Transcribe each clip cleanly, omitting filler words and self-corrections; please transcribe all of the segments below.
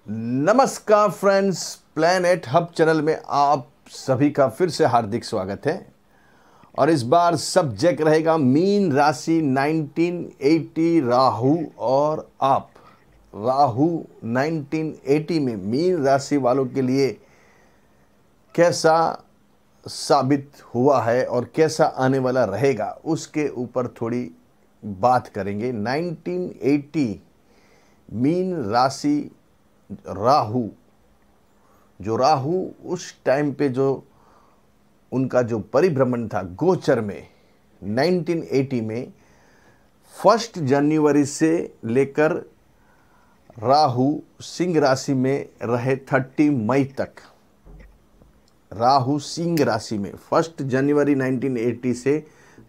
नमस्कार friends, planet hub channel में आप सभी का फिर से हार्दिक स्वागत है। और इस बार सब्जेक्ट रहेगा मीन राशि 1980 राहु और आप। राहु 1980 में मीन राशि वालों के लिए कैसा साबित हुआ है और कैसा आने वाला रहेगा, उसके ऊपर थोड़ी बात करेंगे। 1980 मीन राशि राहु, जो राहु उस टाइम पे जो उनका जो परिभ्रमण था गोचर में 1980 में 1 जनवरी से लेकर राहु सिंह राशि में रहे 30 मई तक। राहु सिंह राशि में 1 जनवरी 1980 से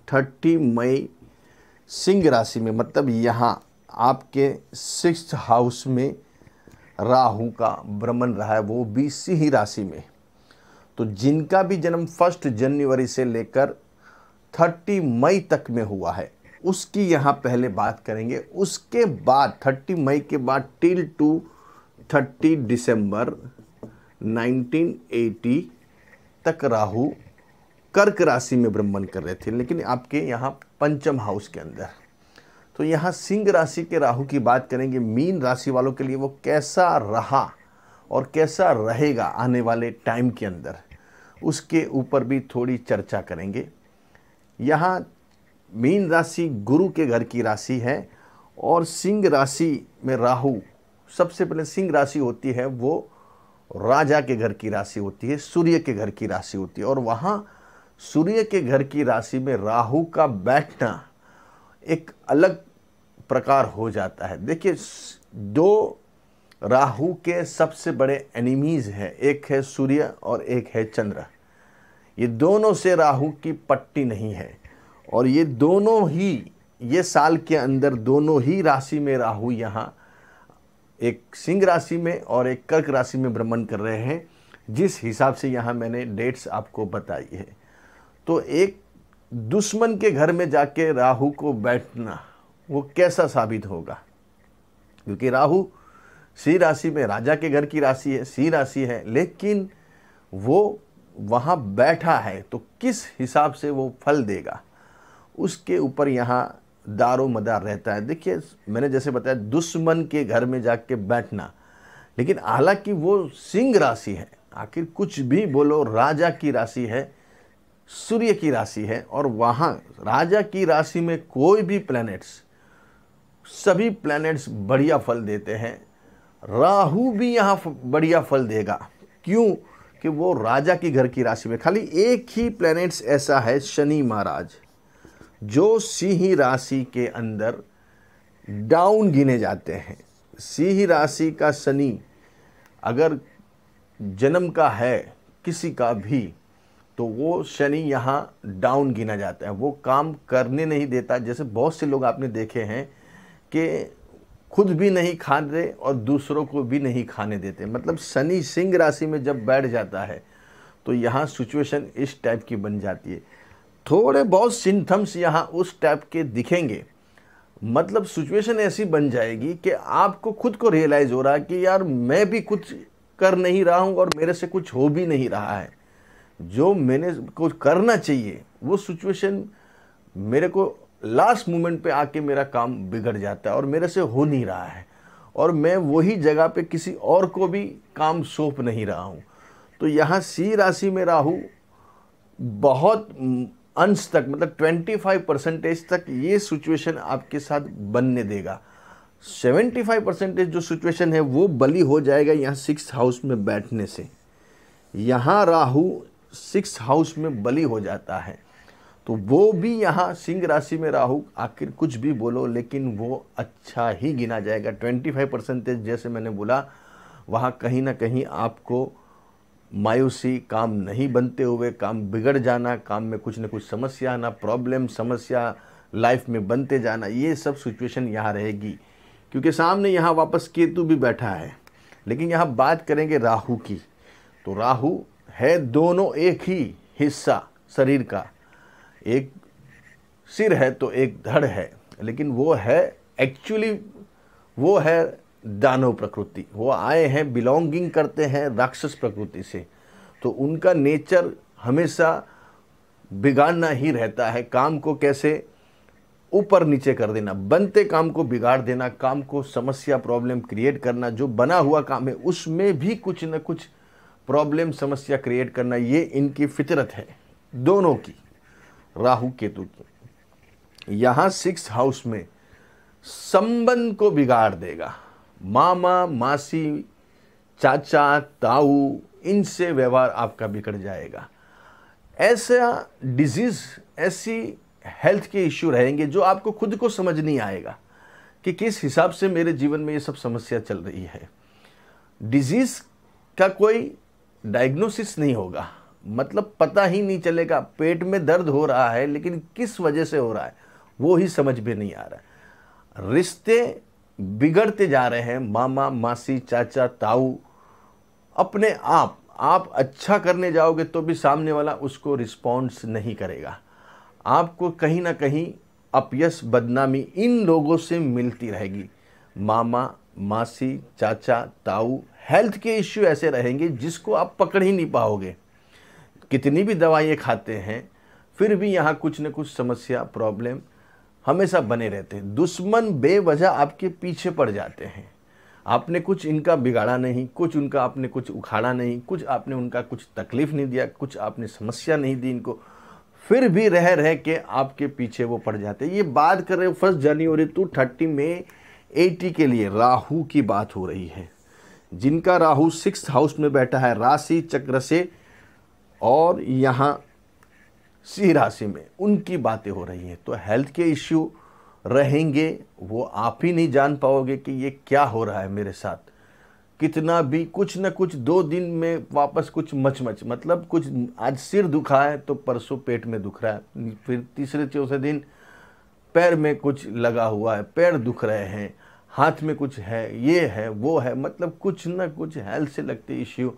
30 मई सिंह राशि में, मतलब यहाँ आपके 6th हाउस में राहु का भ्रमण रहा है, वो भी सिंह राशि में। तो जिनका भी जन्म 1 जनवरी से लेकर 30 मई तक में हुआ है उसकी यहाँ पहले बात करेंगे। उसके बाद 30 मई के बाद टिल टू 30 दिसंबर 1980 तक राहु कर्क राशि में भ्रमण कर रहे थे, लेकिन आपके यहाँ 5th हाउस के अंदर। तो यहाँ सिंह राशि के राहु की बात करेंगे। मीन राशि वालों के लिए वो कैसा रहा और कैसा रहेगा आने वाले टाइम के अंदर, उसके ऊपर भी थोड़ी चर्चा करेंगे। यहाँ मीन राशि गुरु के घर की राशि है और सिंह राशि में राहु, सबसे पहले सिंह राशि होती है वो राजा के घर की राशि होती है, सूर्य के घर की राशि होती है। और वहाँ सूर्य के घर की राशि में राहु का बैठना एक अलग प्रकार हो जाता है। देखिए, दो राहु के सबसे बड़े एनिमीज हैं, एक है सूर्य और एक है चंद्र। ये दोनों से राहु की पट्टी नहीं है और ये दोनों ही ये साल के अंदर दोनों ही राशि में राहु यहाँ एक सिंह राशि में और एक कर्क राशि में भ्रमण कर रहे हैं, जिस हिसाब से यहाँ मैंने डेट्स आपको बताई है। तो एक दुश्मन के घर में जाके राहु को बैठना वो कैसा साबित होगा, क्योंकि राहु सिंह राशि में राजा के घर की राशि है, सिंह राशि है, लेकिन वो वहाँ बैठा है तो किस हिसाब से वो फल देगा उसके ऊपर यहाँ दारो मदार रहता है। देखिए, मैंने जैसे बताया दुश्मन के घर में जाके बैठना, लेकिन हालांकि वो सिंह राशि है, आखिर कुछ भी बोलो राजा की राशि है, सूर्य की राशि है, और वहाँ राजा की राशि में कोई भी प्लैनेट्स, सभी प्लैनेट्स बढ़िया फल देते हैं। राहु भी यहाँ बढ़िया फल देगा, क्यों कि वो राजा की घर की राशि में। खाली एक ही प्लैनेट्स ऐसा है, शनि महाराज, जो सिंह राशि के अंदर डाउन गिने जाते हैं। सिंह राशि का शनि अगर जन्म का है किसी का भी, तो वो शनि यहाँ डाउन गिना जाता है, वो काम करने नहीं देता। जैसे बहुत से लोग आपने देखे हैं कि खुद भी नहीं खाते और दूसरों को भी नहीं खाने देते। मतलब शनि सिंह राशि में जब बैठ जाता है तो यहाँ सिचुएशन इस टाइप की बन जाती है। थोड़े बहुत सिम्पटम्स यहाँ उस टाइप के दिखेंगे, मतलब सिचुएशन ऐसी बन जाएगी कि आपको खुद को रियलाइज़ हो रहा है कि यार मैं भी कुछ कर नहीं रहा हूँ और मेरे से कुछ हो भी नहीं रहा है। जो मैंने कुछ करना चाहिए वो सिचुएशन मेरे को लास्ट मोमेंट पे आके मेरा काम बिगड़ जाता है और मेरे से हो नहीं रहा है, और मैं वही जगह पे किसी और को भी काम सौंप नहीं रहा हूँ। तो यहाँ सिंह राशि में राहु बहुत अंश तक, मतलब 25% तक ये सिचुएशन आपके साथ बनने देगा। 75% जो सिचुएशन है वो बली हो जाएगा यहाँ 6th हाउस में बैठने से। यहाँ राहु 6th हाउस में बली हो जाता है, तो वो भी यहाँ सिंह राशि में राहु, आखिर कुछ भी बोलो लेकिन वो अच्छा ही गिना जाएगा। 25% जैसे मैंने बोला, वहाँ कहीं ना कहीं आपको मायूसी, काम नहीं बनते हुए काम बिगड़ जाना, काम में कुछ न कुछ समस्या आना, प्रॉब्लम समस्या लाइफ में बनते जाना, ये सब सिचुएशन यहाँ रहेगी। क्योंकि सामने यहाँ वापस केतु भी बैठा है। लेकिन यहाँ बात करेंगे राहु की, तो राहु है दोनों एक ही हिस्सा शरीर का, एक सिर है तो एक धड़ है, लेकिन वो है एक्चुअली वो है दानव प्रकृति, वो आए हैं, बिलोंगिंग करते हैं राक्षस प्रकृति से, तो उनका नेचर हमेशा बिगाड़ना ही रहता है। काम को कैसे ऊपर नीचे कर देना, बनते काम को बिगाड़ देना, काम को समस्या प्रॉब्लम क्रिएट करना, जो बना हुआ काम है उसमें भी कुछ न कुछ प्रॉब्लम समस्या क्रिएट करना, ये इनकी फितरत है दोनों की, राहु केतु की। यहाँ 6th हाउस में संबंध को बिगाड़ देगा। मामा मासी चाचा ताऊ, इनसे व्यवहार आपका बिगड़ जाएगा। ऐसा डिजीज, ऐसी हेल्थ के इश्यू रहेंगे जो आपको खुद को समझ नहीं आएगा कि किस हिसाब से मेरे जीवन में ये सब समस्या चल रही है। डिजीज का कोई डायग्नोसिस नहीं होगा, मतलब पता ही नहीं चलेगा। पेट में दर्द हो रहा है लेकिन किस वजह से हो रहा है वो ही समझ में नहीं आ रहा है। रिश्ते बिगड़ते जा रहे हैं। मामा मासी चाचा ताऊ, अपने आप अच्छा करने जाओगे तो भी सामने वाला उसको रिस्पॉन्स नहीं करेगा। आपको कहीं ना कहीं अपयश बदनामी इन लोगों से मिलती रहेगी। मामा मासी चाचा ताऊ, हेल्थ के इश्यू ऐसे रहेंगे जिसको आप पकड़ ही नहीं पाओगे। कितनी भी दवाइयाँ खाते हैं फिर भी यहाँ कुछ न कुछ समस्या प्रॉब्लम हमेशा बने रहते हैं। दुश्मन बेवजह आपके पीछे पड़ जाते हैं। आपने कुछ इनका बिगाड़ा नहीं, कुछ उनका आपने कुछ उखाड़ा नहीं, कुछ आपने उनका कुछ तकलीफ नहीं दिया, कुछ आपने समस्या नहीं दी इनको, फिर भी रह रह के आपके पीछे वो पड़ जाते हैं। ये बात कर रहे 1 जनवरी टू 30 मई 80 के लिए राहु की बात हो रही है। जिनका राहु 6th हाउस में बैठा है राशि चक्र से और यहाँ सिंह राशि में, उनकी बातें हो रही हैं। तो हेल्थ के इश्यू रहेंगे, वो आप ही नहीं जान पाओगे कि ये क्या हो रहा है मेरे साथ। कितना भी कुछ न कुछ 2 दिन में वापस कुछ मचमच, मतलब कुछ आज सिर दुखा है तो परसों पेट में दुख रहा है, फिर तीसरे चौथे दिन पैर में कुछ लगा हुआ है, पैर दुख रहे हैं, हाथ में कुछ है, ये है वो है, मतलब कुछ न कुछ हेल्थ से लगते इश्यू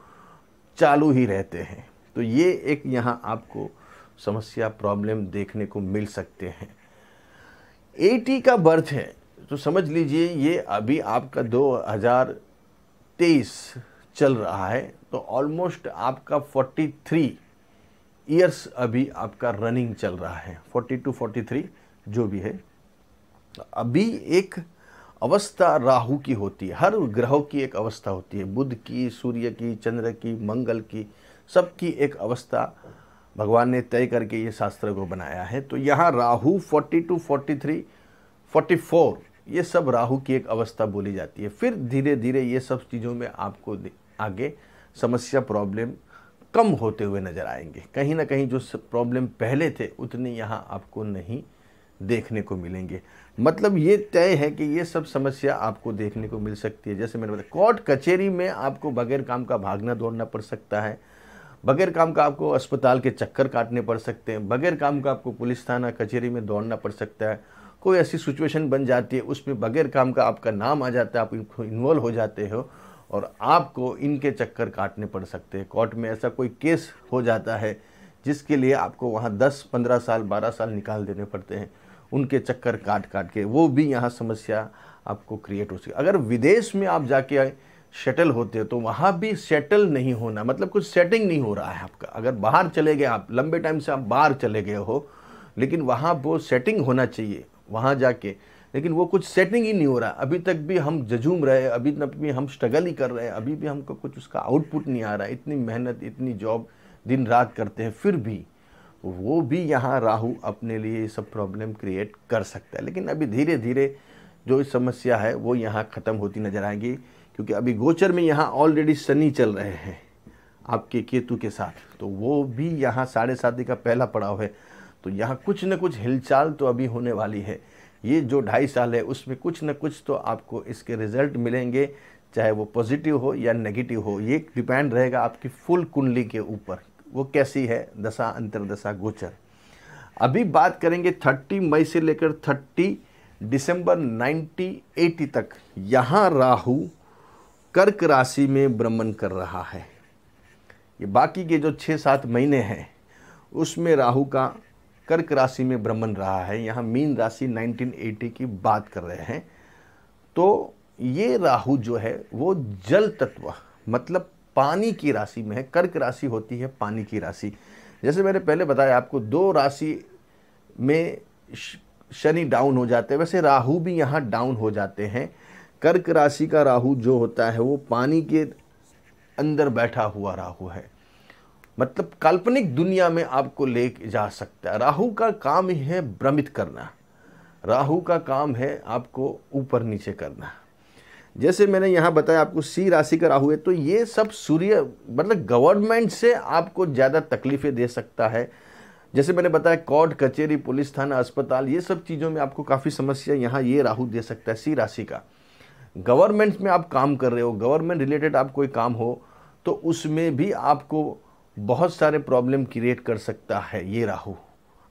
चालू ही रहते हैं। तो ये एक यहाँ आपको समस्या प्रॉब्लम देखने को मिल सकते हैं। 80 का बर्थ है तो समझ लीजिए ये अभी आपका 2023 चल रहा है, तो ऑलमोस्ट आपका 43 ईयर्स अभी आपका रनिंग चल रहा है, 42 43 जो भी है। अभी एक अवस्था राहु की होती है, हर ग्रहों की एक अवस्था होती है, बुध की, सूर्य की, चंद्र की, मंगल की, सबकी एक अवस्था भगवान ने तय करके ये शास्त्र को बनाया है। तो यहाँ राहु 42 43 44 ये सब राहु की एक अवस्था बोली जाती है। फिर धीरे धीरे ये सब चीज़ों में आपको आगे समस्या प्रॉब्लम कम होते हुए नज़र आएंगे। कहीं ना कहीं जो प्रॉब्लम पहले थे उतने यहाँ आपको नहीं देखने को मिलेंगे। मतलब ये तय है कि ये सब समस्या आपको देखने को मिल सकती है। जैसे मैंने बताया, कोर्ट कचहरी में आपको बगैर काम का भागना दौड़ना पड़ सकता है, बगैर काम का आपको अस्पताल के चक्कर काटने पड़ सकते हैं, बगैर काम का आपको पुलिस थाना कचहरी में दौड़ना पड़ सकता है। कोई ऐसी सिचुएशन बन जाती है उसमें बगैर काम का आपका नाम आ जाता है, आप इनको इन्वॉल्व हो जाते हो और आपको इनके चक्कर काटने पड़ सकते हैं। कोर्ट में ऐसा कोई केस हो जाता है जिसके लिए आपको वहाँ 10 15 साल 12 साल निकाल देने पड़ते हैं, उनके चक्कर काट काट के, वो भी यहाँ समस्या आपको क्रिएट हो सकती है। अगर विदेश में आप जाके सेटल होते हो तो वहाँ भी सेटल नहीं होना, मतलब कुछ सेटिंग नहीं हो रहा है आपका। अगर बाहर चले गए, आप लंबे टाइम से आप बाहर चले गए हो, लेकिन वहाँ वो सेटिंग होना चाहिए वहाँ जाके, लेकिन वो कुछ सेटिंग ही नहीं हो रहा। अभी तक भी हम जजूम रहे, अभी तक भी हम स्ट्रगल ही कर रहे हैं, अभी भी हमको कुछ उसका आउटपुट नहीं आ रहा है। इतनी मेहनत, इतनी जॉब दिन रात करते हैं, फिर भी वो भी यहाँ राहु अपने लिए ये सब प्रॉब्लम क्रिएट कर सकता है। लेकिन अभी धीरे धीरे जो समस्या है वो यहाँ ख़त्म होती नज़र आएगी, क्योंकि अभी गोचर में यहाँ ऑलरेडी शनि चल रहे हैं आपके केतु के साथ, तो वो भी यहाँ 7.5 का पहला पड़ाव है। तो यहाँ कुछ न कुछ हिलचाल तो अभी होने वाली है। ये जो 2.5 साल है उसमें कुछ न कुछ तो आपको इसके रिजल्ट मिलेंगे, चाहे वो पॉजिटिव हो या नेगेटिव हो। ये डिपेंड रहेगा आपकी फुल कुंडली के ऊपर, वो कैसी है दशा अंतरदशा गोचर। अभी बात करेंगे 30 मई से लेकर 30 दिसंबर 1980 तक। यहाँ राहु कर्क राशि में भ्रमण कर रहा है। ये बाकी के जो 6-7 महीने हैं उसमें राहु का कर्क राशि में भ्रमण रहा है। यहाँ मीन राशि 1980 की बात कर रहे हैं। तो ये राहु जो है वो जल तत्व मतलब पानी की राशि में है। कर्क राशि होती है पानी की राशि। जैसे मैंने पहले बताया आपको, 2 राशि में शनि डाउन हो जाते हैं, वैसे राहु भी यहाँ डाउन हो जाते हैं। कर्क राशि का राहु जो होता है वो पानी के अंदर बैठा हुआ राहु है, मतलब काल्पनिक दुनिया में आपको ले जा सकता है। राहु का काम ही है भ्रमित करना, राहु का काम है आपको ऊपर नीचे करना। जैसे मैंने यहाँ बताया आपको सी राशि का राहु है, तो ये सब सूर्य मतलब गवर्नमेंट से आपको ज़्यादा तकलीफें दे सकता है। जैसे मैंने बताया कोर्ट कचहरी पुलिस थाना अस्पताल ये सब चीज़ों में आपको काफ़ी समस्या यहाँ ये राहु दे सकता है सी राशि का। गवर्नमेंट में आप काम कर रहे हो, गवर्नमेंट रिलेटेड आप कोई काम हो, तो उसमें भी आपको बहुत सारे प्रॉब्लम क्रिएट कर सकता है ये राहु।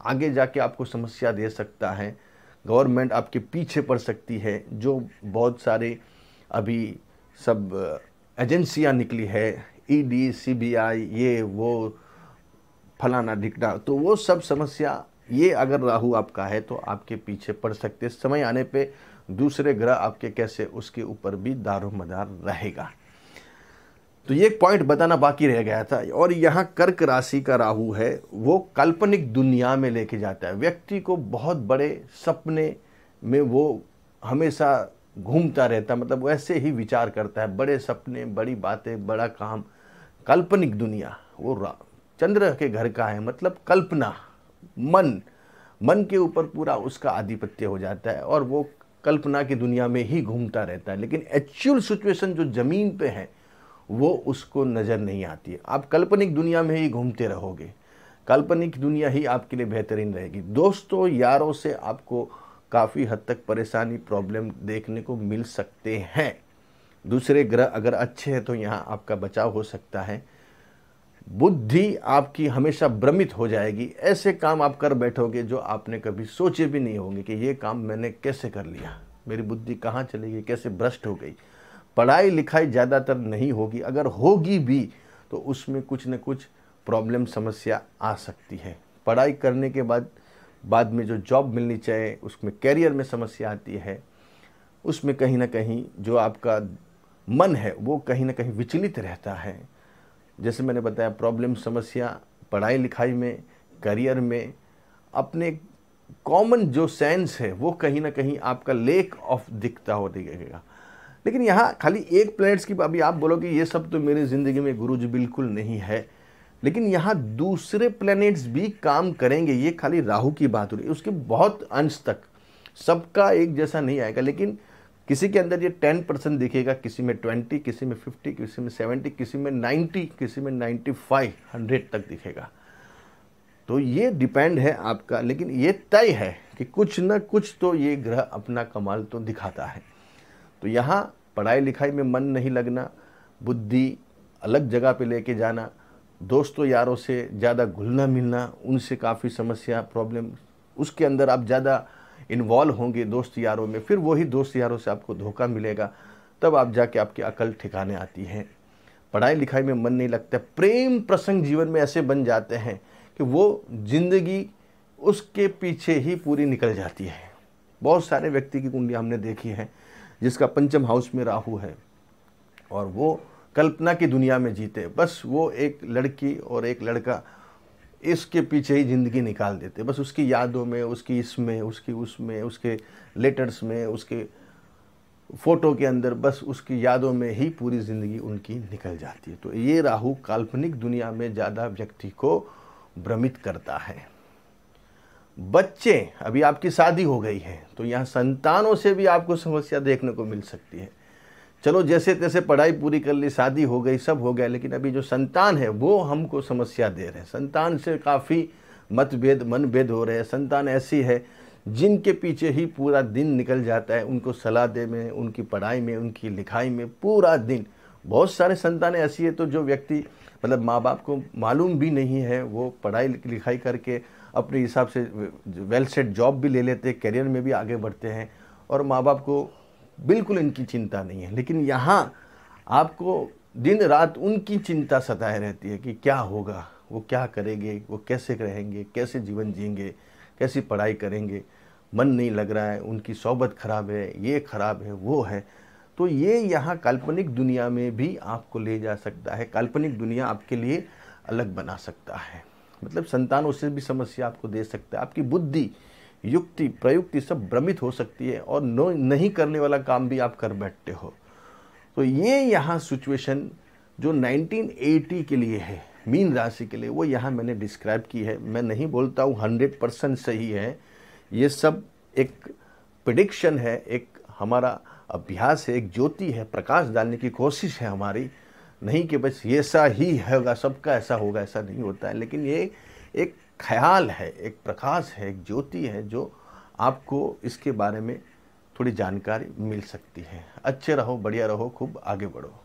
आगे जाके आपको समस्या दे सकता है, गवर्नमेंट आपके पीछे पड़ सकती है। जो बहुत सारे अभी सब एजेंसियां निकली है, ईडी सीबीआई ये वो फलाना ढिकना, तो वो सब समस्या ये अगर राहु आपका है तो आपके पीछे पड़ सकते। समय आने पे दूसरे ग्रह आपके कैसे उसके ऊपर भी दारोमदार रहेगा। तो ये एक पॉइंट बताना बाकी रह गया था। और यहाँ कर्क राशि का राहु है वो काल्पनिक दुनिया में लेके जाता है व्यक्ति को, बहुत बड़े सपने में वो हमेशा घूमता रहता, मतलब वैसे ही विचार करता है, बड़े सपने बड़ी बातें बड़ा काम, काल्पनिक दुनिया। वो चंद्र के घर का है, मतलब कल्पना, मन के ऊपर पूरा उसका आधिपत्य हो जाता है और वो कल्पना की दुनिया में ही घूमता रहता है। लेकिन एक्चुअल सिचुएशन जो जमीन पे है वो उसको नज़र नहीं आती है। आप काल्पनिक दुनिया में ही घूमते रहोगे, काल्पनिक दुनिया ही आपके लिए बेहतरीन रहेगी। दोस्तों यारों से आपको काफ़ी हद तक परेशानी प्रॉब्लम देखने को मिल सकते हैं। दूसरे ग्रह अगर अच्छे हैं तो यहाँ आपका बचाव हो सकता है। बुद्धि आपकी हमेशा भ्रमित हो जाएगी, ऐसे काम आप कर बैठोगे जो आपने कभी सोचे भी नहीं होंगे कि ये काम मैंने कैसे कर लिया, मेरी बुद्धि कहाँ चली गई, कैसे भ्रष्ट हो गई। पढ़ाई लिखाई ज़्यादातर नहीं होगी, अगर होगी भी तो उसमें कुछ न कुछ प्रॉब्लम समस्या आ सकती है। पढ़ाई करने के बाद में जो जॉब मिलनी चाहिए उसमें कैरियर में समस्या आती है, उसमें कहीं ना कहीं जो आपका मन है वो कहीं ना कहीं विचलित रहता है। जैसे मैंने बताया प्रॉब्लम समस्या पढ़ाई लिखाई में, करियर में, अपने कॉमन जो सेंस है वो कहीं ना कहीं आपका लेक ऑफ दिखता हो दिखेगा। लेकिन यहाँ खाली एक प्लैनेट्स की अभी आप बोलोगे ये सब तो मेरी ज़िंदगी में गुरुजी बिल्कुल नहीं है, लेकिन यहाँ दूसरे प्लैनेट्स भी काम करेंगे। ये खाली राहु की बात हो रही है, उसके बहुत अंश तक सबका एक जैसा नहीं आएगा, लेकिन किसी के अंदर ये 10% दिखेगा, किसी में 20, किसी में 50, किसी में 70, किसी में 90, किसी में 95, 100 तक दिखेगा। तो ये डिपेंड है आपका, लेकिन ये तय है कि कुछ न कुछ तो ये ग्रह अपना कमाल तो दिखाता है। तो यहाँ पढ़ाई लिखाई में मन नहीं लगना, बुद्धि अलग जगह पे लेके जाना, दोस्तों यारों से ज़्यादा घुलना मिलना, उनसे काफ़ी समस्या प्रॉब्लम, उसके अंदर आप ज़्यादा इन्वॉल्व होंगे दोस्त यारों में, फिर वही दोस्त यारों से आपको धोखा मिलेगा, तब आप जाके आपकी अकल ठिकाने आती है। पढ़ाई लिखाई में मन नहीं लगता, प्रेम प्रसंग जीवन में ऐसे बन जाते हैं कि वो जिंदगी उसके पीछे ही पूरी निकल जाती है। बहुत सारे व्यक्ति की कुंडली हमने देखी है जिसका पंचम हाउस में राहु है और वो कल्पना की दुनिया में जीते, बस वो एक लड़की और एक लड़का इसके पीछे ही ज़िंदगी निकाल देते, बस उसकी यादों में, उसकी इसमें, उसकी उसमें, उसके लेटर्स में, उसके फ़ोटो के अंदर, बस उसकी यादों में ही पूरी ज़िंदगी उनकी निकल जाती है। तो ये राहु काल्पनिक दुनिया में ज़्यादा व्यक्ति को भ्रमित करता है। बच्चे, अभी आपकी शादी हो गई है तो यहाँ संतानों से भी आपको समस्या देखने को मिल सकती है। चलो जैसे तैसे पढ़ाई पूरी कर ली, शादी हो गई, सब हो गया, लेकिन अभी जो संतान है वो हमको समस्या दे रहे हैं। संतान से काफ़ी मतभेद मनभेद हो रहे हैं। संतान ऐसी है जिनके पीछे ही पूरा दिन निकल जाता है, उनको सलाह दे में, उनकी पढ़ाई में, उनकी लिखाई में पूरा दिन। बहुत सारे संतानें ऐसी है तो जो व्यक्ति मतलब माँ बाप को मालूम भी नहीं है, वो पढ़ाई लिखाई करके अपने हिसाब से वेल सेट जॉब भी ले लेते, करियर में भी आगे बढ़ते हैं और माँ बाप को बिल्कुल इनकी चिंता नहीं है। लेकिन यहाँ आपको दिन रात उनकी चिंता सताए रहती है कि क्या होगा, वो क्या करेंगे, वो कैसे रहेंगे, कैसे जीवन जिएंगे, कैसी पढ़ाई करेंगे, मन नहीं लग रहा है, उनकी सोबत खराब है, ये खराब है, वो है। तो ये यहाँ काल्पनिक दुनिया में भी आपको ले जा सकता है, काल्पनिक दुनिया आपके लिए अलग बना सकता है। मतलब संतानों से भी समस्या आपको दे सकता है, आपकी बुद्धि, युक्ति, प्रयुक्ति सब भ्रमित हो सकती है और नहीं करने वाला काम भी आप कर बैठते हो। तो ये यहाँ सिचुएशन जो 1980 के लिए है, मीन राशि के लिए, वो यहाँ मैंने डिस्क्राइब की है। मैं नहीं बोलता हूँ 100% सही है, ये सब एक प्रेडिक्शन है, एक हमारा अभ्यास है, एक ज्योति है, प्रकाश डालने की कोशिश है हमारी। नहीं कि बस ये ऐसा ही होगा, सबका ऐसा होगा, ऐसा नहीं होता है। लेकिन ये एक ख्याल है, एक प्रकाश है, एक ज्योति है, जो आपको इसके बारे में थोड़ी जानकारी मिल सकती है। अच्छे रहो, बढ़िया रहो, खूब आगे बढ़ो।